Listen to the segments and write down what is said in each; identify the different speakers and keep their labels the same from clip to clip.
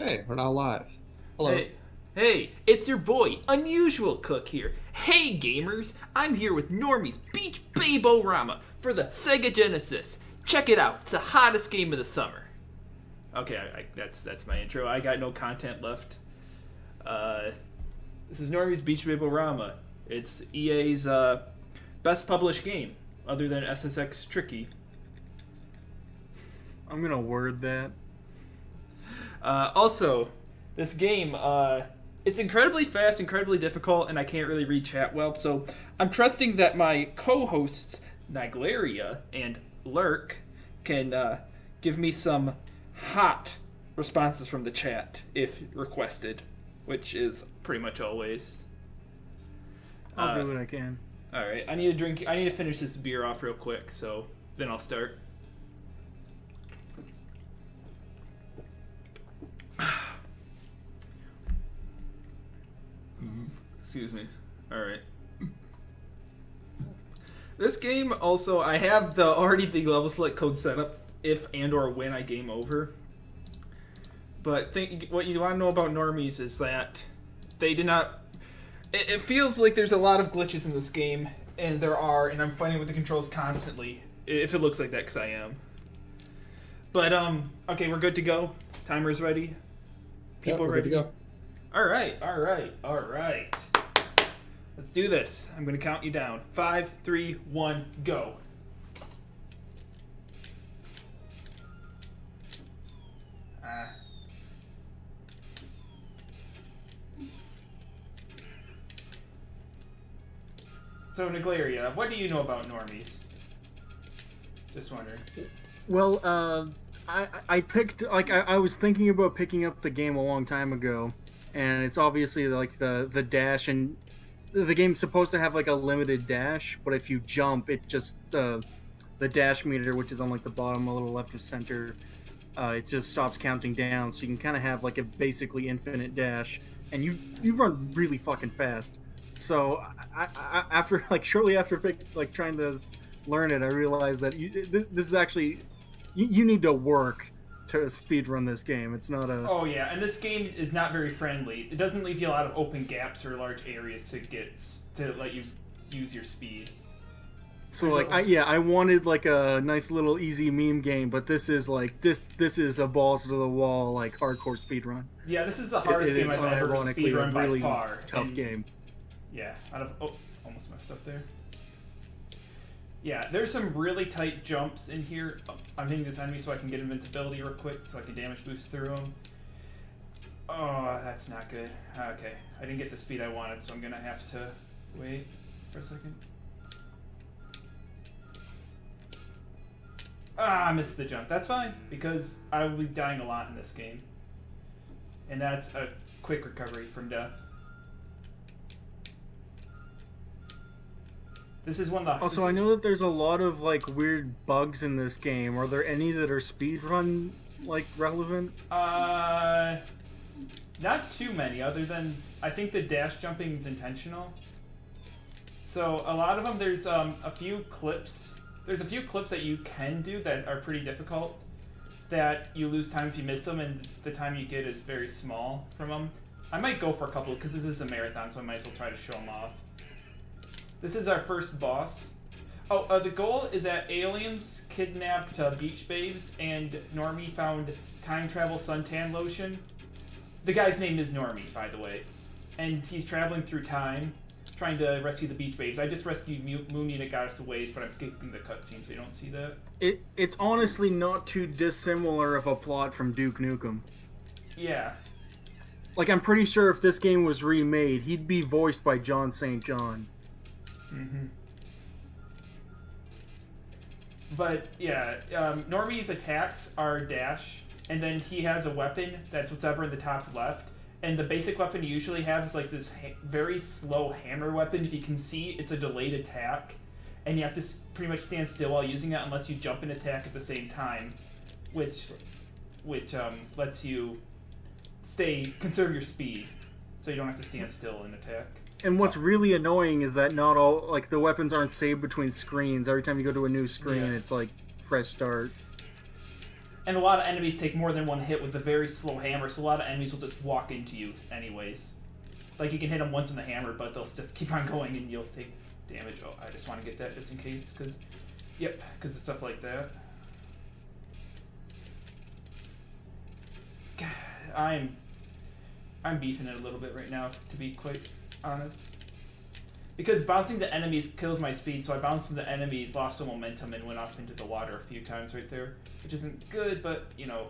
Speaker 1: Hey, we're now live. Hello.
Speaker 2: Hey, it's your boy, Unusualcook here. Hey gamers, I'm here with Normy's Beach Babe-O-Rama for the Sega Genesis. Check it out, it's the hottest game of the summer. Okay, that's my intro. I got no content left. This is Normy's Beach Babe-O-Rama. It's EA's best published game, other than SSX Tricky.
Speaker 3: I'm gonna word that.
Speaker 2: Also, this game, it's incredibly fast, incredibly difficult, and I can't really read chat well, so I'm trusting that my co-hosts, Naglaria and Lurk, can give me some hot responses from the chat, if requested, which is pretty much always.
Speaker 3: I'll do what I can.
Speaker 2: Alright, I need to finish this beer off real quick, so then I'll start. Excuse me. Alright. This game also, I have already the level select code set up if and or when I game over. But what you want to know about normies is that they did not... It feels like there's a lot of glitches in this game, and I'm fighting with the controls constantly, if it looks like that, because I am. But, okay, we're good to go. Timer's ready. People ready
Speaker 1: to go.
Speaker 2: Alright. Let's do this. I'm going to count you down. 5, 3, 1, go. So, Naglaria, what do you know about normies? Just wondering.
Speaker 3: Well, I picked, like, I was thinking about picking up the game a long time ago, and it's obviously, like, the dash, and the game's supposed to have, like, a limited dash, but if you jump, it just, the dash meter, which is on, like, the bottom, a little left of center, it just stops counting down, so you can kind of have, like, a basically infinite dash, and you run really fucking fast. So, after, like, shortly after, like, trying to learn it, I realized that this is actually... You need to work to speedrun this game. It's not a...
Speaker 2: Oh, yeah, and this game is not very friendly. It doesn't leave you a lot of open gaps or large areas to let you use your speed.
Speaker 3: So, like, I wanted, like, a nice little easy meme game, but this is, like, this is a balls-to-the-wall, like, hardcore speedrun.
Speaker 2: Yeah, this is the hardest game I've ever speedrun by
Speaker 3: really
Speaker 2: far.
Speaker 3: Tough game.
Speaker 2: Yeah, almost messed up there. Yeah, there's some really tight jumps in here. I'm hitting this enemy so I can get invincibility real quick, so I can damage boost through them. Oh, that's not good. Okay, I didn't get the speed I wanted, so I'm gonna have to wait for a second. I missed the jump. That's fine, because I will be dying a lot in this game. And that's a quick recovery from death. This is one of the...
Speaker 3: Also, I know that there's a lot of, like, weird bugs in this game. Are there any that are speedrun, like, relevant?
Speaker 2: Not too many, other than... I think the dash jumping is intentional. So, a lot of them, there's a few clips... There's a few clips that you can do that are pretty difficult, that you lose time if you miss them, and the time you get is very small from them. I might go for a couple, because this is a marathon, so I might as well try to show them off. This is our first boss. Oh, the goal is that aliens kidnapped beach babes, and Normy found time travel suntan lotion. The guy's name is Normy, by the way. And he's traveling through time, trying to rescue the beach babes. I just rescued Mooney and it got us a ways, but I'm skipping the cutscene so you don't see that.
Speaker 3: It's honestly not too dissimilar of a plot from Duke Nukem.
Speaker 2: Yeah.
Speaker 3: Like, I'm pretty sure if this game was remade, he'd be voiced by John St. John.
Speaker 2: Mm-hmm. But yeah, Normy's attacks are dash, and then he has a weapon that's whatever in the top left. And the basic weapon you usually have is like this very slow hammer weapon. If you can see, it's a delayed attack, and you have to pretty much stand still while using it unless you jump and attack at the same time, which lets you conserve your speed, so you don't have to stand still and attack.
Speaker 3: And what's really annoying is that not all, like, the weapons aren't saved between screens. Every time you go to a new screen, It's like, fresh start.
Speaker 2: And a lot of enemies take more than one hit with a very slow hammer, so a lot of enemies will just walk into you anyways. Like, you can hit them once in the hammer, but they'll just keep on going and you'll take damage. Oh, I just want to get that just in case, because... Yep, because of stuff like that. God, I'm beefing it a little bit right now, to be quite honest. Because bouncing the enemies kills my speed, so I bounced into the enemies, lost some momentum, and went off into the water a few times right there. Which isn't good, but, you know,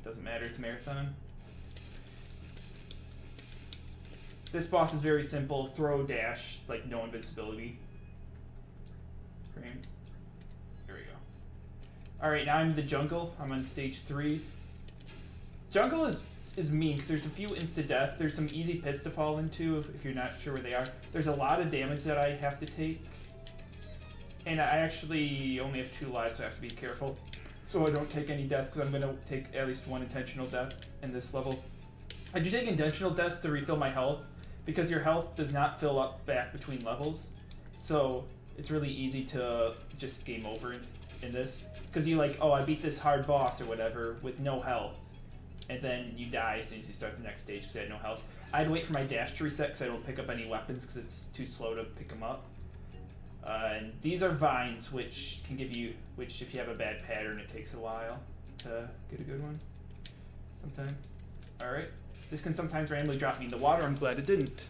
Speaker 2: doesn't matter, it's a marathon. This boss is very simple. Throw, dash, like no invincibility. Frames. There we go. Alright, now I'm in the jungle. I'm on stage 3. Jungle is mean, because there's a few insta-death. There's some easy pits to fall into if you're not sure where they are. There's a lot of damage that I have to take. And I actually only have 2 lives, so I have to be careful. So I don't take any deaths, because I'm going to take at least 1 intentional death in this level. I do take intentional deaths to refill my health, because your health does not fill up back between levels. So it's really easy to just game over in this. Because you like, oh, I beat this hard boss or whatever with no health. And then you die as soon as you start the next stage because I had no health. I had to wait for my dash to reset because I don't pick up any weapons because it's too slow to pick them up. And these are vines, which can give you, which if you have a bad pattern, it takes a while to get a good one. Sometime. Alright. This can sometimes randomly drop me in the water. I'm glad it didn't.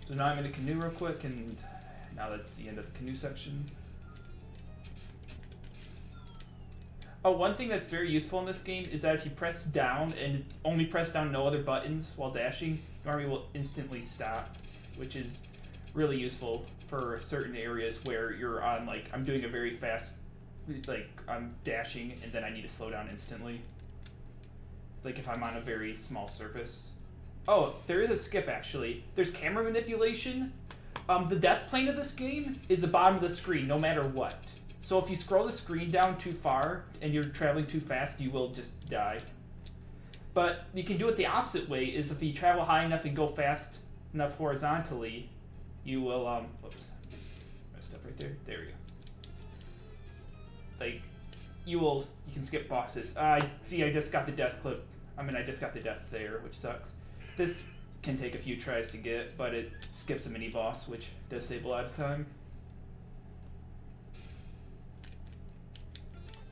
Speaker 2: So now I'm in a canoe real quick, and now that's the end of the canoe section. Oh, one thing that's very useful in this game is that if you press down and only press down, no other buttons while dashing, Normy will instantly stop, which is really useful for certain areas where you're on, like, I'm doing a very fast, like, I'm dashing and then I need to slow down instantly. Like if I'm on a very small surface. Oh, there is a skip actually. There's camera manipulation. The death plane of this game is the bottom of the screen, no matter what. So if you scroll the screen down too far and you're traveling too fast, you will just die. But you can do it the opposite way, is if you travel high enough and go fast enough horizontally, you will, whoops, I just messed up right there. There we go. Like, you can skip bosses. See, I just got the death clip. I just got the death there, which sucks. This can take a few tries to get, but it skips a mini boss, which does save a lot of time.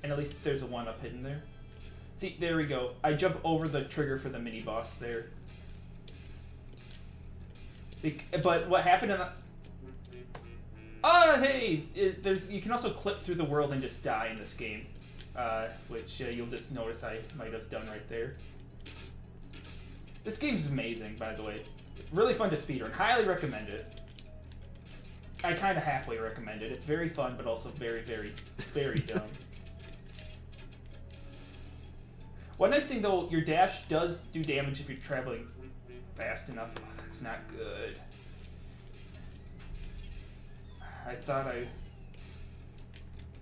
Speaker 2: And at least there's a 1-up hidden there. See, there we go. I jump over the trigger for the mini boss there. But what happened in hey! You can also clip through the world and just die in this game. Which you'll just notice I might have done right there. This game's amazing, by the way. Really fun to speedrun. Highly recommend it. I kind of halfway recommend it. It's very fun, but also very, very, very dumb. One nice thing, though, your dash does do damage if you're traveling fast enough. Oh, that's not good.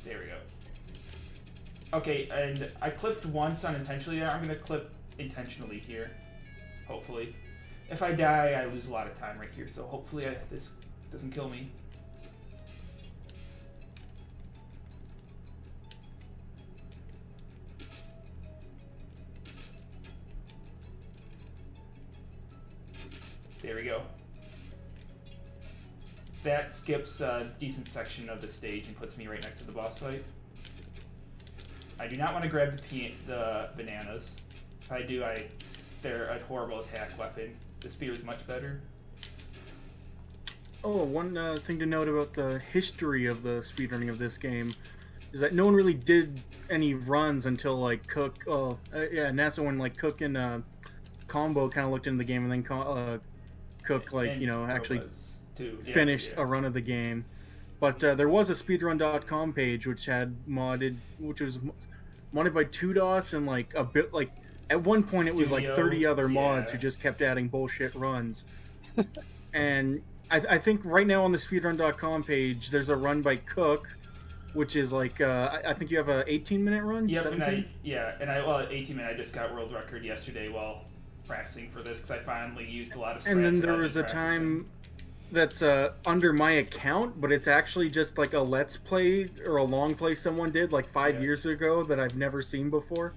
Speaker 2: There we go. Okay, and I clipped once unintentionally there. I'm going to clip intentionally here, hopefully. If I die, I lose a lot of time right here, so hopefully this doesn't kill me. There we go. That skips a decent section of the stage and puts me right next to the boss fight. I do not want to grab the bananas. If I do, they're a horrible attack weapon. The spear is much better.
Speaker 3: Oh, one thing to note about the history of the speedrunning of this game is that no one really did any runs until like Cook. NASA when like Cook and Combo kind of looked into the game, and then Cook actually finished a run of the game. But there was a speedrun.com page which was modded by 2DOS and like a bit like at one point it was like 30 other mods who just kept adding bullshit runs. And I think right now on the speedrun.com page there's a run by Cook, which is like I think you have a 18-minute run.
Speaker 2: Yep,
Speaker 3: 17?
Speaker 2: 18 minute. I just got world record yesterday while practicing for this because I finally used a lot of spreads.
Speaker 3: And then there was a time that's under my account, but it's actually just like a let's play or a long play someone did like 5 years ago that I've never seen before.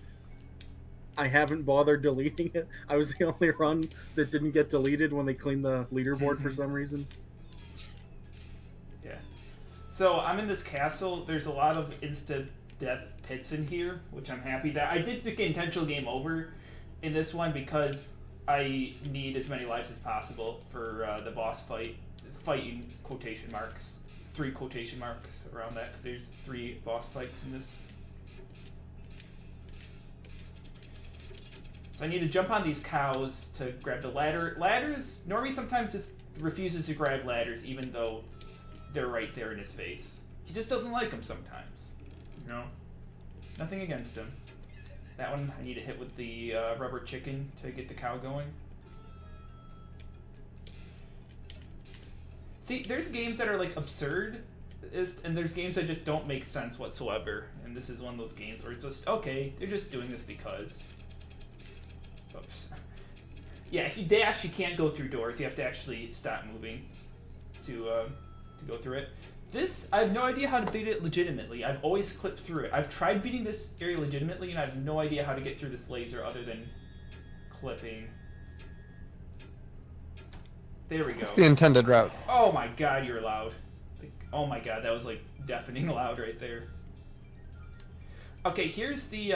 Speaker 3: I haven't bothered deleting it. I was the only run that didn't get deleted when they cleaned the leaderboard for some reason.
Speaker 2: Yeah. So I'm in this castle. There's a lot of insta-death pits in here, which I'm happy that I did the intentional game over in this one because I need as many lives as possible for the boss fight. Fight in quotation marks. 3 quotation marks around that because there's 3 boss fights in this. So I need to jump on these cows to grab the ladder. Ladders, Normy sometimes just refuses to grab ladders even though they're right there in his face. He just doesn't like them sometimes. You know? Nothing against him. That one I need to hit with the rubber chicken to get the cow going. See, there's games that are like absurd, and there's games that just don't make sense whatsoever. And this is one of those games where it's just, okay, they're just doing this because. Oops. Yeah, if you dash, you can't go through doors. You have to actually stop moving to go through it. This, I have no idea how to beat it legitimately. I've always clipped through it. I've tried beating this area legitimately, and I have no idea how to get through this laser other than clipping. There we go.
Speaker 4: It's the intended route.
Speaker 2: Oh my god, you're loud. Like, oh my god, that was like deafening loud right there. Okay, here's the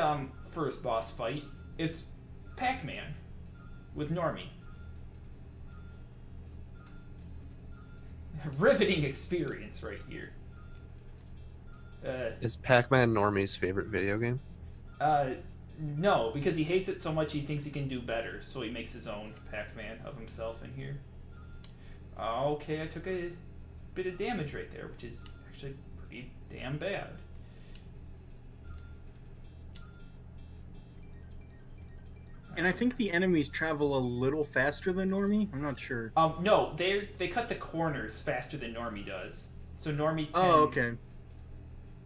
Speaker 2: first boss fight. It's Pac-Man with Normy. Riveting experience right here.
Speaker 4: Is Pac-Man Normy's favorite video game?
Speaker 2: No, because he hates it so much he thinks he can do better, so he makes his own Pac-Man of himself in here. Okay, I took a bit of damage right there, which is actually pretty damn bad.
Speaker 3: And I think the enemies travel a little faster than Normie. I'm not sure.
Speaker 2: No, they cut the corners faster than Normie does. So Normie can,
Speaker 3: oh, okay.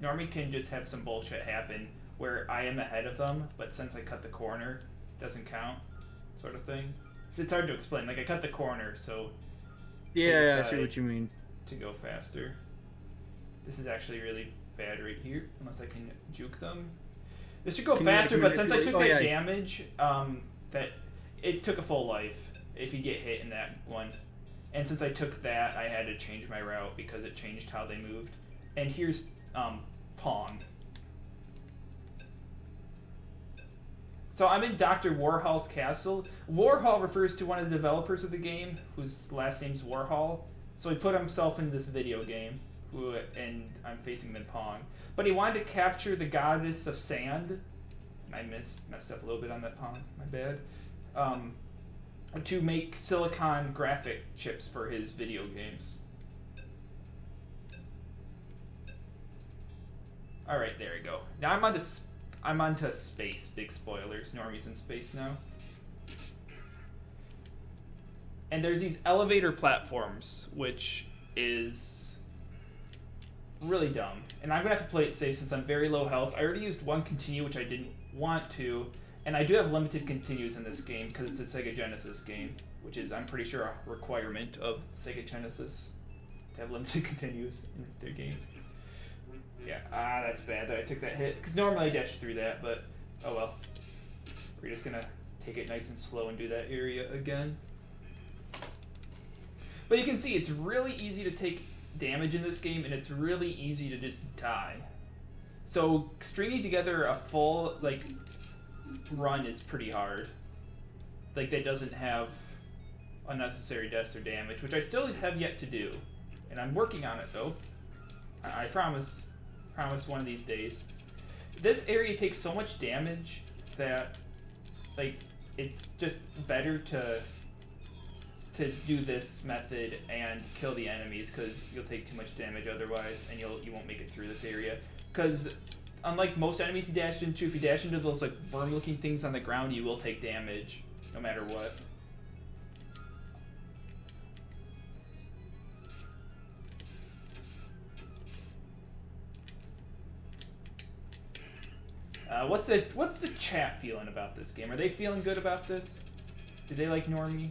Speaker 2: Normie can just have some bullshit happen where I am ahead of them, but since I cut the corner, it doesn't count, sort of thing. So it's hard to explain. Like, I cut the corner, so...
Speaker 3: Yeah, I see what you mean.
Speaker 2: To go faster. This is actually really bad right here, unless I can juke them. This should go faster, but since I took that damage, that it took a full life if you get hit in that one. And since I took that, I had to change my route because it changed how they moved. And here's Pong. So I'm in Dr. Warhol's castle. Warhol refers to one of the developers of the game, whose last name's Warhol. So he put himself in this video game, and I'm facing him in Pong. But he wanted to capture the goddess of sand. I messed up a little bit on that Pong, my bad. To make silicon graphic chips for his video games. Alright, there we go. Now I'm onto space. Big spoilers. Normie's in space now. And there's these elevator platforms, which is really dumb. And I'm going to have to play it safe since I'm very low health. I already used one continue, which I didn't want to. And I do have limited continues in this game because it's a Sega Genesis game, which is, I'm pretty sure, a requirement of Sega Genesis to have limited continues in their games. Yeah, that's bad that I took that hit. Because normally I dash through that, but oh well. We're just going to take it nice and slow and do that area again. But you can see it's really easy to take damage in this game, and it's really easy to just die. So stringing together a full run is pretty hard. Like, that doesn't have unnecessary deaths or damage, which I still have yet to do. And I'm working on it, though. I promise one of these days. This area takes so much damage that, it's just better to do this method and kill the enemies, because you'll take too much damage otherwise, and you won't make it through this area. Because unlike most enemies you dash into, if you dash into those worm-looking things on the ground, you will take damage no matter what. What's the chat feeling about this game? Are they feeling good about this? Do they like Normie?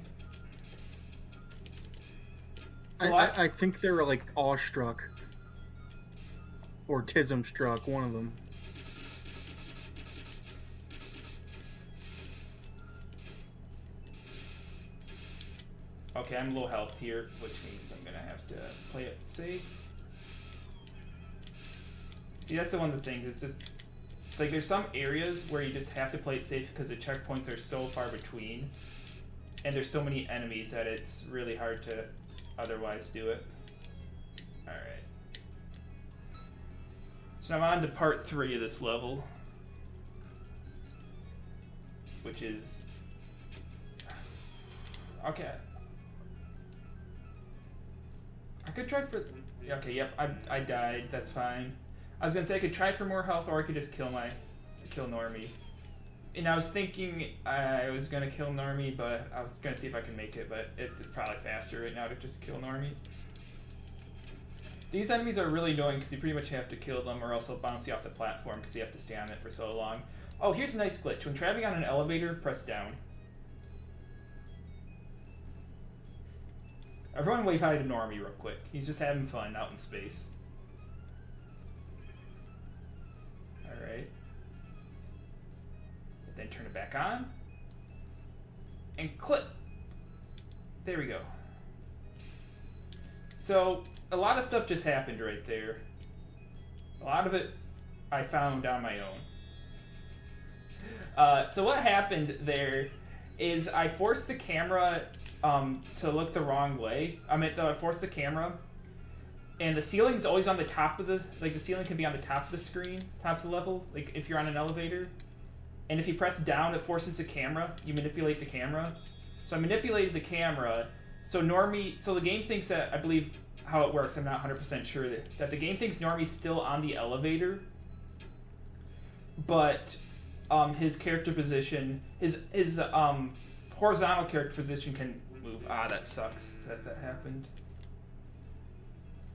Speaker 2: So
Speaker 3: I think they were like awestruck. Or tism struck, one of them.
Speaker 2: Okay, I'm low health here, which means I'm gonna have to play it safe. See, that's one of the things. It's just like there's some areas where you just have to play it safe because the checkpoints are so far between, and there's so many enemies that it's really hard to otherwise do it. All right. So I'm on to part 3 of this level, which is okay. I could try for. Okay, yep, I died. That's fine. I was gonna say I could try for more health, or I could just kill Normy. And I was thinking I was gonna kill Normy, but I was gonna see if I can make it. But it's probably faster right now to just kill Normy. These enemies are really annoying because you pretty much have to kill them, or else they'll bounce you off the platform because you have to stay on it for so long. Oh, here's a nice glitch. When traveling on an elevator, press down. Everyone wave hi to Normy real quick. He's just having fun out in space. Alright. Then turn it back on. And clip. There we go. So, a lot of stuff just happened right there. A lot of it I found on my own. So what happened there is I forced the camera to look the wrong way. I forced the camera, and the ceiling's always on the top of the ceiling can be on the top of the screen, top of the level, like if you're on an elevator. And if you press down, it forces the camera. You manipulate the camera. So I manipulated the camera. So the game thinks that, I believe how it works, I'm not 100% sure, that the game thinks Normy's still on the elevator, but his character position, his horizontal character position can move. Ah, that sucks that happened.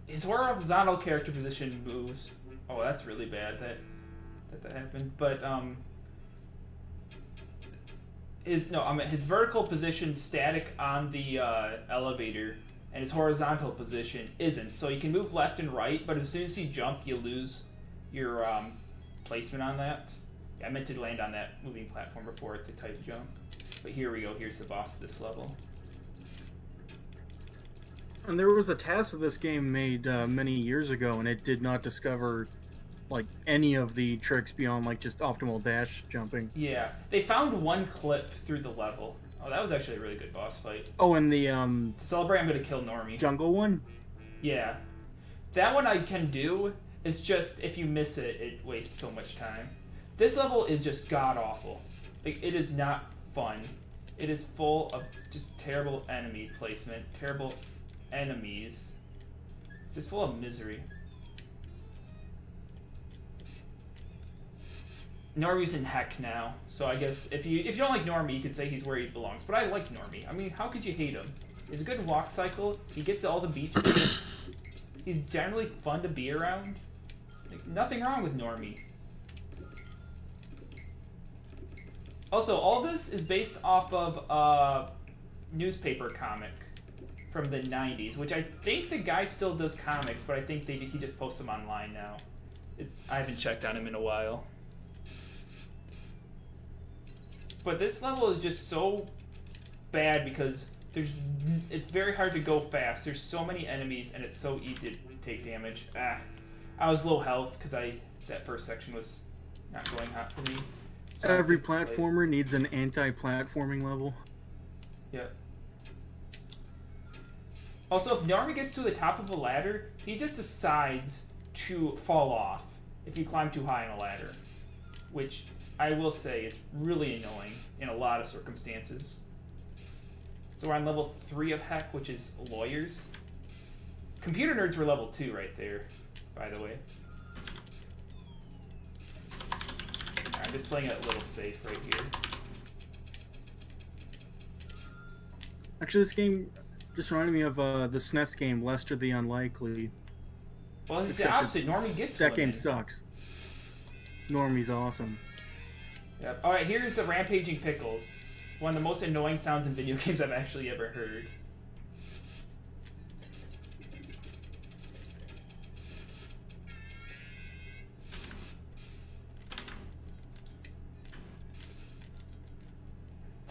Speaker 2: His horizontal character position moves. Oh, that's really bad that happened. But his vertical position static on the elevator, and his horizontal position isn't. So you can move left and right, but as soon as you jump, you lose your placement on that. Yeah, I meant to land on that moving platform before. It's a tight jump. But here we go. Here's the boss of this level.
Speaker 3: And there was a task of this game made many years ago, and it did not discover like any of the tricks beyond like just optimal dash jumping.
Speaker 2: Yeah, they found one clip through the level. Oh, that was actually a really good boss fight.
Speaker 3: Oh, and the
Speaker 2: To celebrate, I'm gonna kill Normy.
Speaker 3: jungle one?
Speaker 2: Yeah. That one I can do. It's just, if you miss it, it wastes so much time. This level is just god-awful. Like, it is not fun. It is full of just terrible enemy placement, terrible enemies. It's just full of misery. Normy's in heck now, so I guess if you don't like Normy, you could say he's where he belongs. But I like Normy. I mean, how could you hate him? He's a good walk cycle. He gets all the beach hits. He's generally fun to be around. Like, nothing wrong with Normy. Also, all this is based off of a newspaper comic from the 90s, which I think the guy still does comics, but I think he just posts them online now. I haven't checked on him in a while. But this level is just so bad because it's very hard to go fast. There's so many enemies, and it's so easy to take damage. I was low health because that first section was not going hot for me. So
Speaker 3: every platformer needs an anti-platforming level.
Speaker 2: Yep. Also, if Normy gets to the top of a ladder, he just decides to fall off if you climb too high on a ladder, which I will say is really annoying in a lot of circumstances. So we're on level 3 of heck, which is lawyers. Computer nerds were level 2 right there, by the way. I'm just playing it a little safe right here.
Speaker 3: Actually, this game just reminded me of the SNES game, Lester the Unlikely.
Speaker 2: Well, it's the opposite. Normy gets
Speaker 3: that
Speaker 2: women.
Speaker 3: game sucks. Normy's awesome.
Speaker 2: Yep. All right, here's the Rampaging Pickles. One of the most annoying sounds in video games I've actually ever heard.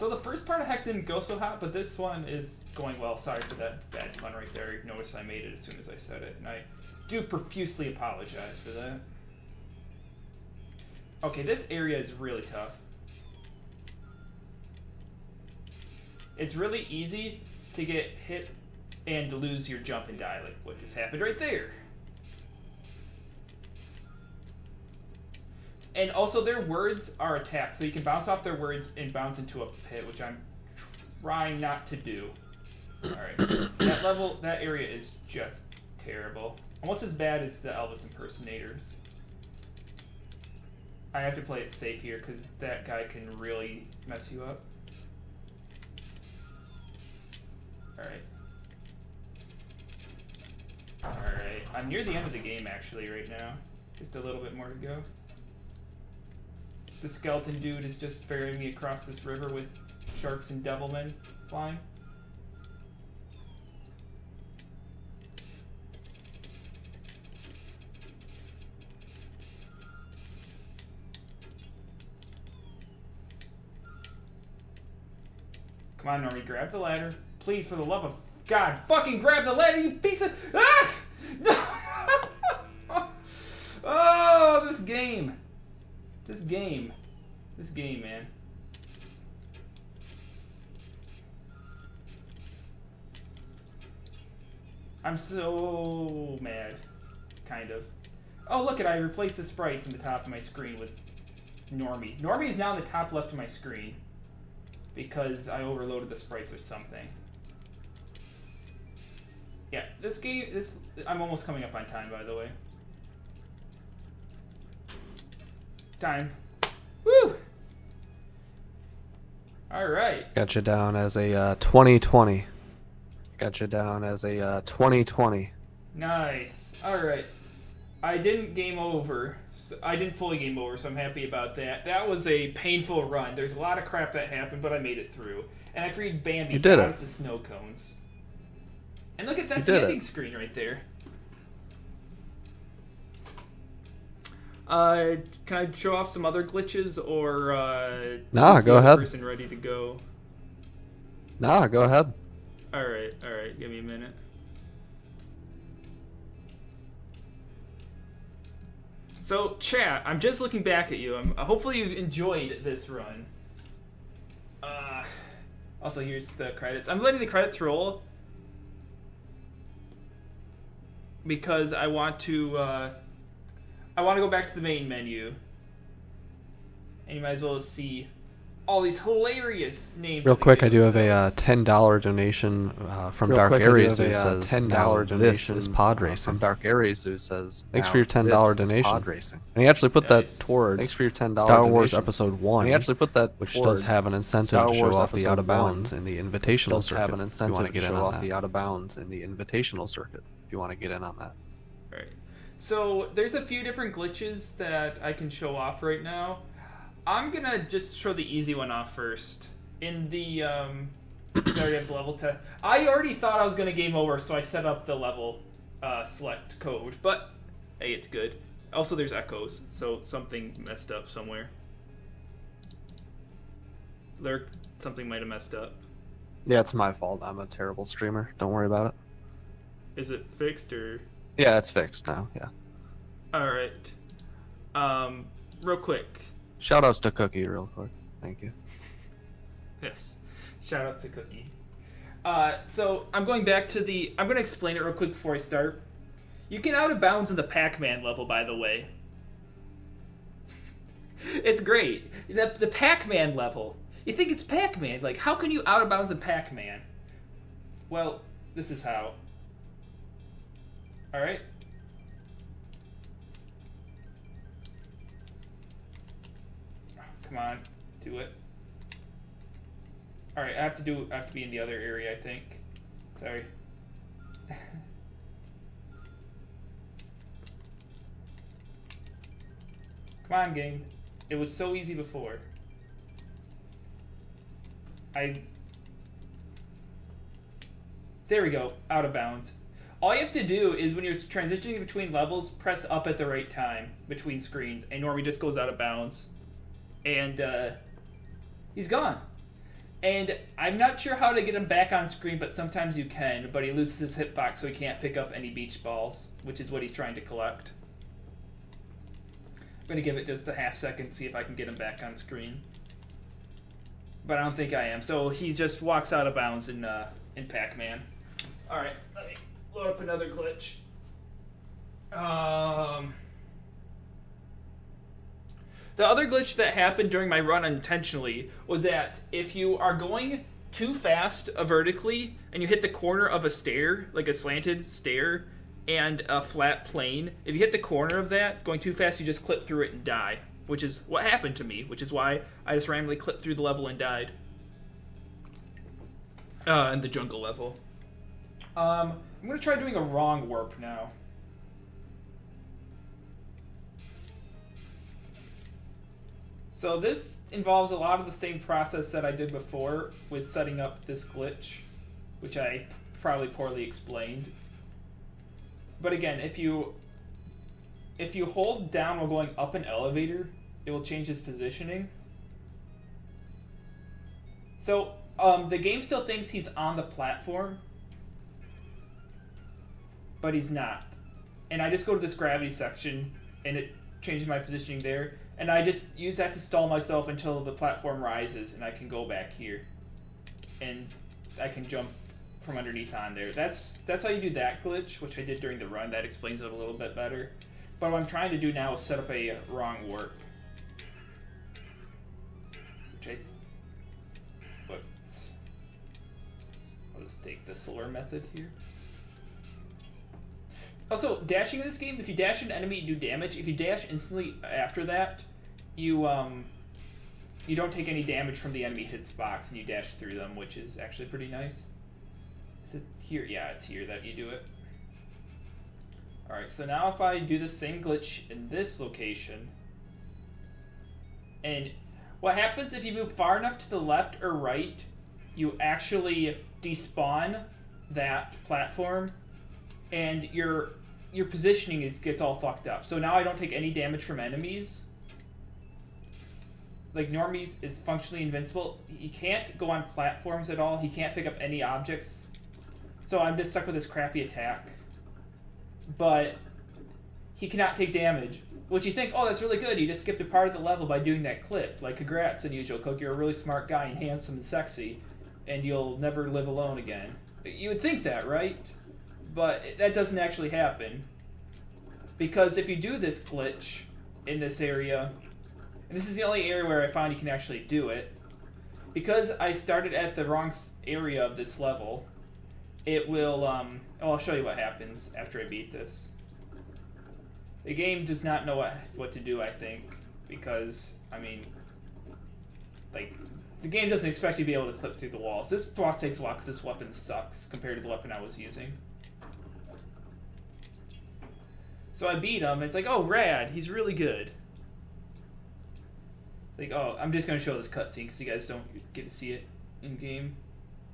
Speaker 2: So the first part of Heck didn't go so hot, but this one is going well. Sorry for that bad pun right there. You noticed I made it as soon as I said it, and I do profusely apologize for that. Okay, this area is really tough. It's really easy to get hit and lose your jump and die, like what just happened right there. And also their words are attacks, so you can bounce off their words and bounce into a pit, which I'm trying not to do. Alright. That area is just terrible. Almost as bad as the Elvis impersonators. I have to play it safe here because that guy can really mess you up. Alright. Alright. I'm near the end of the game actually right now. Just a little bit more to go. The skeleton dude is just ferrying me across this river with sharks and devilmen flying. Come on, Normy, grab the ladder. Please, for the love of God, fucking grab the ladder, you piece of... Ah! No! Oh, this game. This game, man. I'm so mad, kind of. Oh, look I replaced the sprites in the top of my screen with Normy. Normy is now in the top left of my screen because I overloaded the sprites or something. Yeah, this game, I'm almost coming up on time, by the way. Time. Woo! Alright.
Speaker 4: Got you down as a 2020. Got you down as a 2020.
Speaker 2: Nice. Alright. I didn't game over. I didn't fully game over, so I'm happy about that. That was a painful run. There's a lot of crap that happened, but I made it through. And I freed Bambi out of the snow cones. And look at that ending screen right there. Can I show off some other glitches, or
Speaker 4: Nah, go ahead.
Speaker 2: Person ready to go.
Speaker 4: Nah, go ahead.
Speaker 2: All right, give me a minute. So, chat, I'm just looking back at you. Hopefully you enjoyed this run. Also, here's the credits. I'm letting the credits roll because I want to go back to the main menu, and you might as well see all these hilarious names.
Speaker 4: Real quick, I do have a $10 donation from Dark Aries who says, $10 donation is pod racing. From Dark Aries who says, thanks for your $10 donation. Pod racing. And he actually put that towards thanks for your $10 Star Wars Episode 1. And he actually put that which does have an incentive to show off the out of bounds in the invitational circuit. Have an incentive to show off the out of bounds in the invitational circuit. If you want to get in on that.
Speaker 2: Right. So there's a few different glitches that I can show off right now. I'm gonna just show the easy one off first. In the sorry, I have level 10. I already thought I was gonna game over, so I set up the level select code. But hey, it's good. Also, there's echoes, so something messed up somewhere. Something might have messed up.
Speaker 4: Yeah, it's my fault. I'm a terrible streamer. Don't worry about it.
Speaker 2: Is it fixed or?
Speaker 4: Yeah, it's fixed now. Yeah.
Speaker 2: All right. Real quick.
Speaker 4: Shoutouts to Cookie, real quick. Thank you.
Speaker 2: Yes. Shoutouts to Cookie. So I'm going back to I'm going to explain it real quick before I start. You can out of bounds in the Pac-Man level, by the way. It's great. The Pac-Man level. You think it's Pac-Man. Like, how can you out of bounds in Pac-Man? Well, this is how. Alright? Come on, do it. Alright, I have to be in the other area, I think. Sorry. Come on, game. It was so easy before. There we go, out of bounds. All you have to do is when you're transitioning between levels, press up at the right time between screens, and Normy just goes out of bounds. And he's gone. And I'm not sure how to get him back on screen, but sometimes you can. But he loses his hitbox, so he can't pick up any beach balls, which is what he's trying to collect. I'm going to give it just a half second, see if I can get him back on screen. But I don't think I am. So he just walks out of bounds in Pac-Man. Alright, let me load up another glitch. The other glitch that happened during my run unintentionally was that if you are going too fast vertically and you hit the corner of a stair, like a slanted stair and a flat plane, if you hit the corner of that, going too fast, you just clip through it and die, which is what happened to me, which is why I just randomly clipped through the level and died. In the jungle level. I'm going to try doing a wrong warp now. So this involves a lot of the same process that I did before with setting up this glitch, which I probably poorly explained. But again, if you hold down while going up an elevator, it will change its positioning. So the game still thinks he's on the platform, but he's not. And I just go to this gravity section, and it changes my positioning there. And I just use that to stall myself until the platform rises, and I can go back here. And I can jump from underneath on there. That's how you do that glitch, which I did during the run. That explains it a little bit better. But what I'm trying to do now is set up a wrong warp. I'll just take the slower method here. Also, dashing in this game, if you dash an enemy, you do damage. If you dash instantly after that, you don't take any damage from the enemy hitbox, and you dash through them, which is actually pretty nice. Is it here? Yeah, it's here that you do it. Alright, so now if I do the same glitch in this location, and what happens if you move far enough to the left or right, you actually despawn that platform, and your positioning gets all fucked up. So now I don't take any damage from enemies. Like, Normy is functionally invincible. He can't go on platforms at all. He can't pick up any objects. So I'm just stuck with this crappy attack. But he cannot take damage. Which you think, oh, that's really good. You just skipped a part of the level by doing that clip. Like, congrats, Unusualcook. You're a really smart guy and handsome and sexy. And you'll never live alone again. You would think that, right? But that doesn't actually happen. Because if you do this glitch in this area, and this is the only area where I found you can actually do it, because I started at the wrong area of this level, it will, I'll show you what happens after I beat this. The game does not know what to do, I think, because, I mean, like, the game doesn't expect you to be able to clip through the walls. This boss takes a while because this weapon sucks compared to the weapon I was using. So I beat him, and it's like, oh, rad, he's really good. Like, oh, I'm just going to show this cutscene because you guys don't get to see it in-game,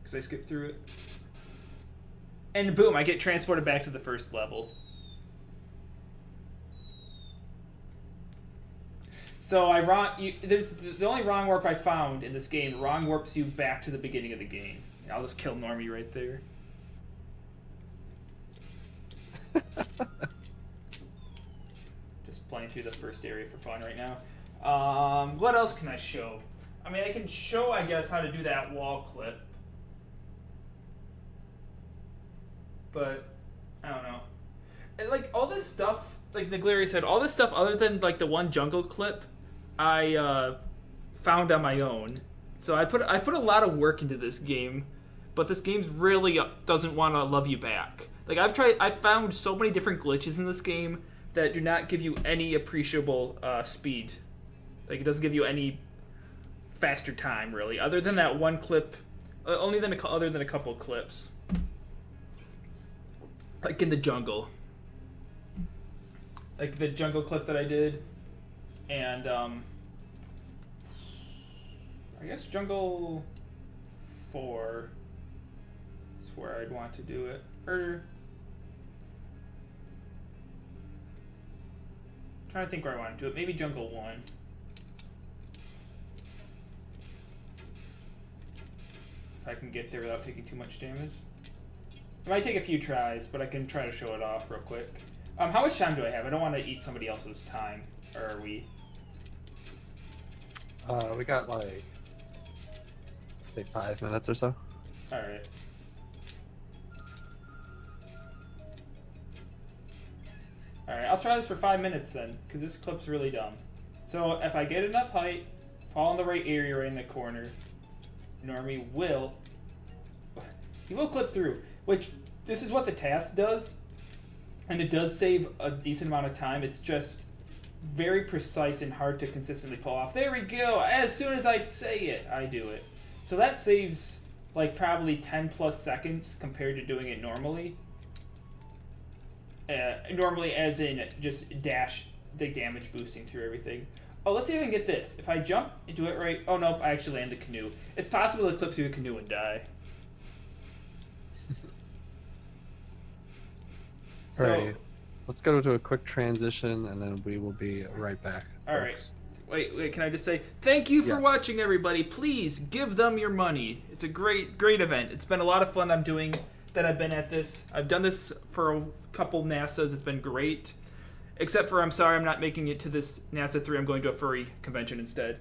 Speaker 2: because I skipped through it. And boom, I get transported back to the first level. So there's the only wrong warp I found in this game. Wrong warps you back to the beginning of the game. I'll just kill Normy right there. Just playing through the first area for fun right now. What else can I show? I mean, I can show, I guess, how to do that wall clip. But, I don't know. And, like, all this stuff, like Naglari said, all this stuff other than, like, the one jungle clip, I found on my own. So I put a lot of work into this game, but this game really doesn't want to love you back. Like, I've found so many different glitches in this game that do not give you any appreciable speed. Like, it doesn't give you any faster time, really, other than that one clip, other than a couple of clips. Like in the jungle. Like the jungle clip that I did, and I guess jungle 4 is where I'd want to do it. Or I'm trying to think where I want to do it. Maybe jungle 1. if I can get there without taking too much damage. It might take a few tries, but I can try to show it off real quick. How much time do I have? I don't want to eat somebody else's time. Or are we?
Speaker 4: We got like, let's say 5 minutes or so.
Speaker 2: Alright. Alright, I'll try this for 5 minutes then, because this clip's really dumb. So if I get enough height, fall in the right area right in the corner, Normy will... He will clip through, which this is what the task does, and it does save a decent amount of time. It's just very precise and hard to consistently pull off. There we go! As soon as I say it, I do it. So that saves like probably 10 plus seconds compared to doing it normally. Normally as in just dash the damage boosting through everything. Oh, let's see if I can get this. If I jump and do it right... Oh, nope, I actually land the canoe. It's possible to clip through the canoe and die.
Speaker 4: Alright, let's go to a quick transition and then we will be right back.
Speaker 2: Alright. Wait, can I just say, thank you for watching, everybody. Please give them your money. It's a great event. It's been a lot of fun I've been at this. I've done this for a couple NASAs. It's been great. Except for, I'm sorry, I'm not making it to this NASA 3. I'm going to a furry convention instead.